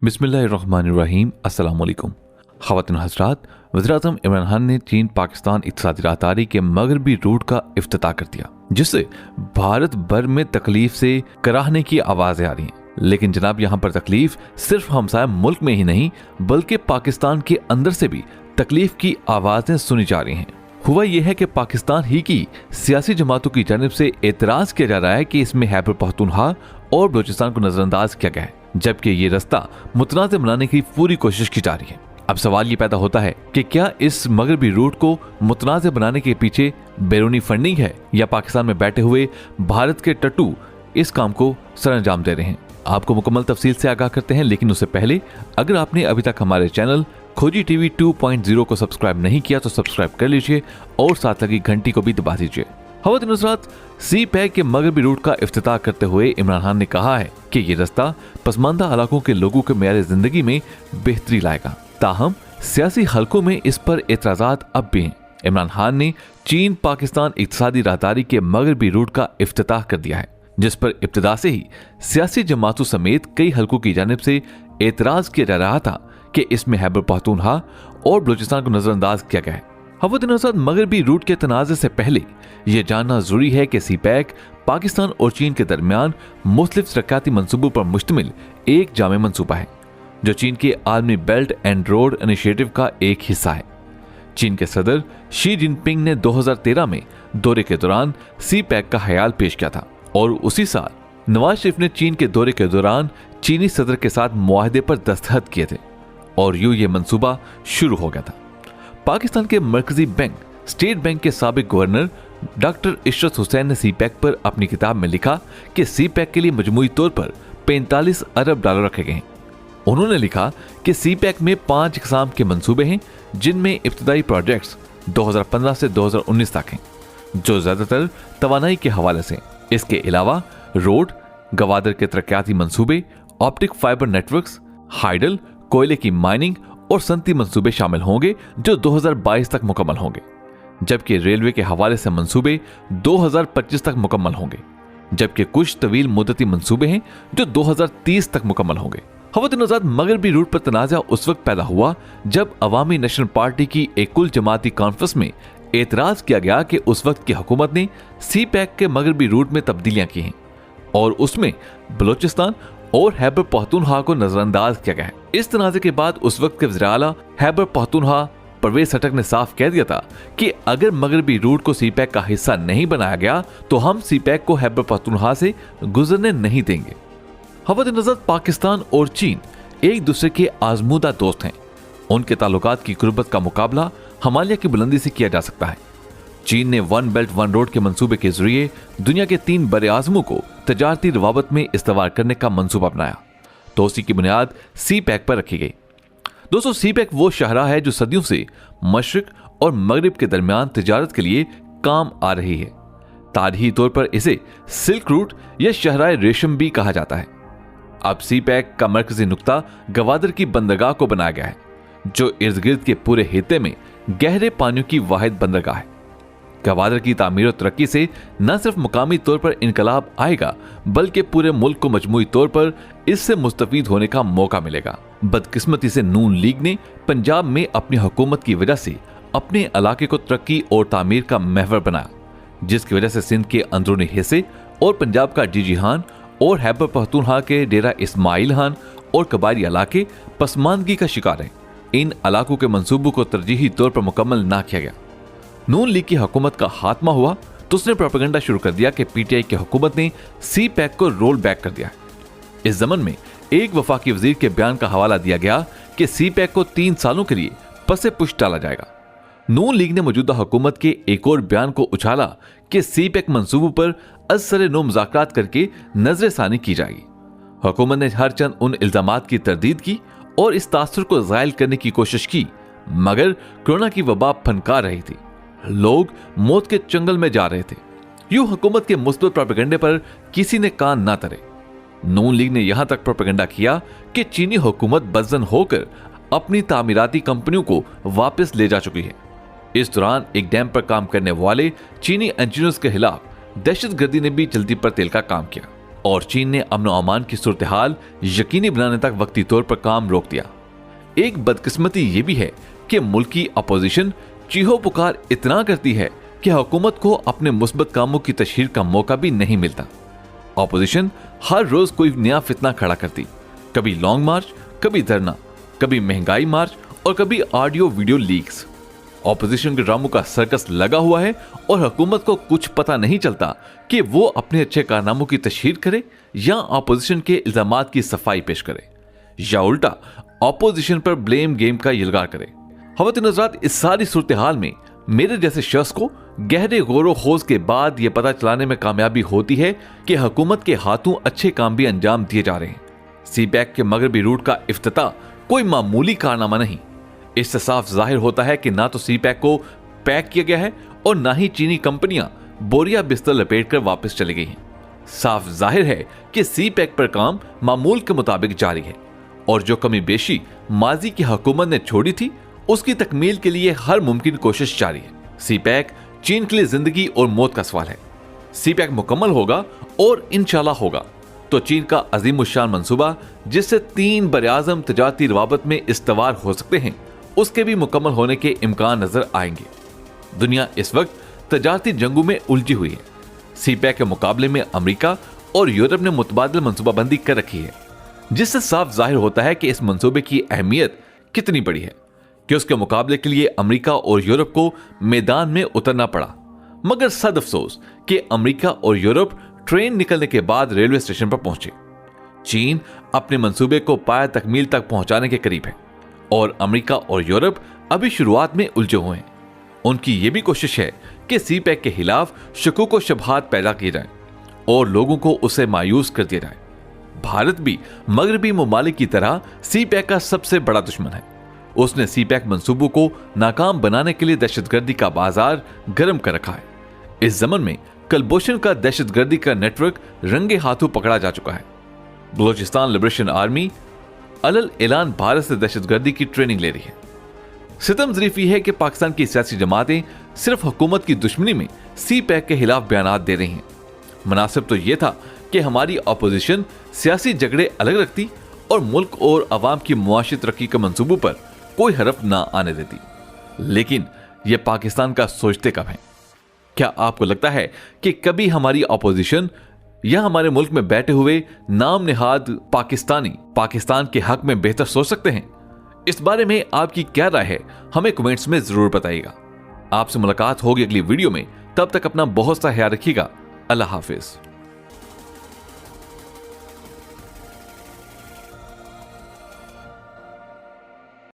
बिस्मिल्लाहिर्रहमानिर्रहीम। अस्सलाम वालेकुम। ख़वातीन हज़रात, वज़ीर-ए-आज़म इमरान खान ने चीन पाकिस्तान इक़्तिसादी राहदारी के मगरबी रूट का इफ्तिताह कर दिया, जिससे भारत भर में तकलीफ से कराहने की आवाज़ें आ रही हैं। लेकिन जनाब, यहाँ पर तकलीफ सिर्फ हमसाया मुल्क में ही नहीं बल्कि पाकिस्तान के अंदर से भी तकलीफ की आवाज़ें सुनी जा रही हैं। हुआ यह है कि पाकिस्तान ही की सियासी जमातों की जानिब से एतराज़ किया जा रहा है कि इसमें खैबर पख्तूनख्वा और बलूचिस्तान को नजरअंदाज किया गया है, जबकि ये रास्ता मुतनाज़ बनाने की पूरी कोशिश की जा रही है। अब सवाल ये पैदा होता है कि क्या इस मगरबी रूट को मुतनाज़ बनाने के पीछे बैरूनी फंडिंग है या पाकिस्तान में बैठे हुए भारत के टट्टू इस काम को सरअंजाम दे रहे हैं। आपको मुकम्मल तफसील से आगाह करते हैं, लेकिन उससे पहले अगर आपने अभी तक हमारे चैनल खोजी टीवी 2.0 को सब्सक्राइब नहीं किया तो सब्सक्राइब कर लीजिए और साथ लगी घंटी को भी दबा दीजिए। ख़वातीन हज़रात, सी पैक के मगरबी रूट का इफ्तिताह करते हुए इमरान खान ने कहा है कि ये रास्ता पसमानदा इलाकों के लोगों के मेयार जिंदगी में बेहतरी लाएगा। ताहम सियासी हलकों में इस पर एतराज़ात अब भी हैं। इमरान खान ने चीन पाकिस्तान इक़्तिसादी राहदारी के मगरबी रूट का इफ्तिताह कर दिया है, जिस पर इब्तिदा से ही सियासी जमातों समेत कई हलकों की जानिब से एतराज किया जा रहा था कि इसमें खैबर पख्तूनख्वा और बलूचिस्तान को नजरअंदाज किया गया है। ख़वातीन हज़रात, मगरबी रूट के तनाज़े से पहले यह जानना जरूरी है कि सी पैक पाकिस्तान और चीन के दरमियान मुख्तलिफ तरक्याती मंसूबों पर मुश्तमिल एक जामे मंसूबा है, जो चीन के आलमी बेल्ट एंड रोड इनिशिएटिव का एक हिस्सा है। चीन के सदर शी जिनपिंग ने 2013 में दौरे के दौरान सी पैक का ख्याल पेश किया था और उसी साल नवाज शरीफ ने चीन के दौरे के दौरान चीनी सदर के साथ मुआहदे पर दस्तखत किए थे और यूं ये मंसूबा शुरू हो गया था। पाकिस्तान के मरकजी बैंक स्टेट बैंक के साबिक गवर्नर डॉक्टर इशरत हुसैन ने सी पैक पर अपनी किताब में लिखा कि सी पैक के लिए मजमूई तौर पर 45 अरब डॉलर रखे गए हैं। उन्होंने लिखा कि सी पैक में 5 इक़साम के मंसूबे हैं, जिनमें इब्तदाई प्रोजेक्ट्स 2015 से 2019 तक हैं, जो ज्यादातर तवानाई के हवाले से। इसके अलावा रोड, गवादर के तरक्याती मंसूबे, ऑप्टिक फाइबर नेटवर्क्स, हाइडल, कोयले की माइनिंग और सनती मंसूबे शामिल होंगे, जो 2022 तक मुकम्मल होंगे, जबकि रेलवे के हवाले से मंसूबे 2025 तक मुकम्मल होंगे, जबकि कुछ तवील मुद्दती मंसूबे हैं जो 2030 तक मुकम्मल होंगे। ख़वातीन हज़रात, मगरबी रूट पर तनाज़ा उस वक्त पैदा हुआ जब अवामी नेशनल पार्टी की एक कुल जमाती कॉन्फ्रेंस में एतराज किया गया कि उस वक्त की हुकूमत ने सी पैक के मगरबी रूट में तब्दीलियां की हैं और उसमें बलूचिस्तान और खैबर पख्तूनख्वा को नजरअंदाज किया गया है। इस तनाज़े के बाद उस वक्त के वज़ीर आला खैबर पख्तूनख्वा परवेज खटक ने साफ कह दिया था कि अगर मगरबी रूट को सी पैक का हिस्सा नहीं बनाया गया तो हम सी पैक को खैबर पख्तूनख्वा से गुजरने नहीं देंगे। ख़वातीन हज़रात, पाकिस्तान और चीन एक दूसरे के आजमूदा दोस्त हैं। उनके ताल्लुकात की कुर्बत का मुकाबला हिमालय की बुलंदी से किया जा सकता है। चीन ने वन बेल्ट वन रोड के मंसूबे के जरिए दुनिया के 3 बड़े आज़मों को तजारती रवाबत में इस्तेमाल करने का मंसूबा बनाया, तो उसी की बुनियाद सी पैक पर रखी गई। दोस्तों, सी पैक वो शाहराह है जो सदियों से मशरिक और मगरिब के दरमियान तिजारत के लिए काम आ रही है। तारीखी तौर पर इसे सिल्क रूट या शाहराह रेशम भी कहा जाता है। अब सी पैक का मरकजी नुक्ता गवादर की बंदरगाह को बनाया गया है, जो इर्द गिर्द के पूरे हिस्से में गहरे पानियों की वाहिद बंदरगाह है। गवादर की तामीर और तरक्की से न सिर्फ मुकामी तौर पर इनकलाब आएगा बल्कि पूरे मुल्क को मजमूई तौर पर इससे मुस्तफीद होने का मौका मिलेगा। बदकिस्मती से नून लीग ने पंजाब में अपनी हुकूमत की वजह से अपने इलाके को तरक्की और तामीर का महवर बनाया, जिसकी वजह से सिंध के अंदरूनी हिस्से और पंजाब का जीजी खान और खैबर पख्तूनख्वा के डेरा इस्माइल खान और कबायली इलाके पसमानदगी का शिकार हैं। इन इलाकों के मंसूबों को तरजीही तौर पर मुकम्मल ना किया गया। नून लीग की हुकूमत का खात्मा हुआ तो उसने प्रोपेगेंडा शुरू कर दिया कि पीटीआई की हुकूमत ने सी पैक को रोल बैक कर दिया। इस जमन में एक वफाकी वजीर के बयान का हवाला दिया गया कि सी पैक को 3 सालों के लिए पसे पुश डाला जाएगा। नून लीग ने मौजूदा हुकूमत के एक और बयान को उछाला कि सी पैक मंसूबों पर असर नो मुज़ाकरात करके नजरसानी की जाएगी। हुकूमत ने हर चंद उन इल्जामात की तरदीद की और इस तासुर को ज़ायल करने की कोशिश की, मगर कोरोना की वबा फनकार रही थी। लोग मौत के चंगल में जा रहे थे। यूं हुकूमत के मुस्बत प्रोपेगेंडे पर किसी ने कान ना तरे। नून लीग ने यहां तक प्रोपेगेंडा किया कि चीनी हुकूमत बदजन होकर अपनी तामीराती कंपनियों को वापस ले जा चुकी है। इस दौरान एक डैम पर काम करने वाले चीनी इंजीनियर्स के खिलाफ दहशतगर्दी ने भी जल्दी पर तेल का काम किया और चीन ने अमन और अमान की सूरत हाल यकीनी बनाने तक वक्ती तौर पर काम रोक दिया। एक बदकिस्मती ये भी है कि मुल्क की अपोजिशन चीहो पुकार इतना करती है कि हुकूमत को अपने मुस्बत कामों की तशहीर का मौका भी नहीं मिलता। अपोजिशन हर रोज कोई नया फितना खड़ा करती, कभी लॉन्ग मार्च, कभी धरना, कभी महंगाई मार्च और कभी ऑडियो वीडियो लीक्स। ऑपोजिशन के ड्रामों का सर्कस लगा हुआ है और हुकूमत को कुछ पता नहीं चलता कि वो अपने अच्छे कारनामों की तशहीर करे या ऑपोजिशन के इल्जामात की सफाई पेश करे या उल्टा ऑपोजिशन पर ब्लेम गेम का यलगार करे। खवातीन हज़रात, इस सारी सूरत हाल में मेरे जैसे शख्स को गहरे गौर खोज के बाद यह पता चलाने में कामयाबी होती है कि हुकूमत के हाथों अच्छे काम भी अंजाम दिए जा रहे हैं। सी पैक के मगरबी रूट का इफ्तिताह कोई मामूली कारनामा नहीं। इससे साफ जाहिर होता है कि ना तो सी पैक को पैक किया गया है और ना ही चीनी कंपनियां बोरिया बिस्तर लपेटकर वापस चली गई हैं। साफ जाहिर है कि सी पैक पर काम मामूल के मुताबिक जारी है और जो कमी बेशी माजी की हुकूमत ने छोड़ी थी उसकी तकमील के लिए हर मुमकिन कोशिश जारी है। सी पैक चीन के लिए जिंदगी और मौत का सवाल है। सी पैक मुकम्मल होगा और इंशाल्लाह होगा तो चीन का अजीम उशान मंसूबा जिससे 3 बरआज़म तजारती रवाबत में इस्तवार हो सकते हैं, उसके भी मुकम्मल होने के इम्कान नजर आएंगे। दुनिया इस वक्त तजारती जंगों में उलझी हुई है। सी पैक के मुकाबले में अमेरिका और यूरोप ने मुतबादिल मंसूबाबंदी कर रखी है, जिससे साफ जाहिर होता है कि इस मंसूबे की अहमियत कितनी बड़ी है कि उसके मुकाबले के लिए अमेरिका और यूरोप को मैदान में उतरना पड़ा। मगर सद अफसोस कि अमेरिका और यूरोप ट्रेन निकलने के बाद रेलवे स्टेशन पर पहुंचे। चीन अपने मंसूबे को पाया तकमील तक पहुंचाने के करीब है और अमेरिका और यूरोप अभी शुरुआत में उलझे हुए हैं। उनकी यह भी कोशिश है कि सी पैक के खिलाफ शकूक व शुबहात पैदा किए जाएं और लोगों को उसे मायूस कर दिया जाए। भारत भी मगरबी ममालिक की तरह सी पैक का सबसे बड़ा दुश्मन है। उसने सी पैक मंसूबों को नाकाम बनाने के लिए दहशतगर्दी का बाजार गर्म कर रखा है। इस जमन में कलभूषण का दहशतगर्दी का नेटवर्क रंगे हाथों पकड़ा जा चुका है। बलोचिस्तान लिबरेशन आर्मी अलल ऐलान भारत से दहशतगर्दी की ट्रेनिंग ले रही है। सितम ज़रीफी है कि पाकिस्तान की सियासी जमातें सिर्फ हुकूमत की दुश्मनी में सी पैक के खिलाफ बयानात दे रही हैं। मुनासिब तो यह था कि हमारी अपोजिशन सियासी झगड़े अलग रखती और मुल्क और अवाम की मुआशी तरक्की के मंसूबों पर कोई हरफ ना आने देती, लेकिन यह पाकिस्तान का सोचते कब है? क्या आपको लगता है कि कभी हमारी अपोजिशन या हमारे मुल्क में बैठे हुए नाम निहाद पाकिस्तानी पाकिस्तान के हक में बेहतर सोच सकते हैं? इस बारे में आपकी क्या राय है, हमें कमेंट्स में जरूर बताइएगा। आपसे मुलाकात होगी अगली वीडियो में। तब तक अपना बहुत सा ख्याल रखिएगा। अल्लाह हाफिज।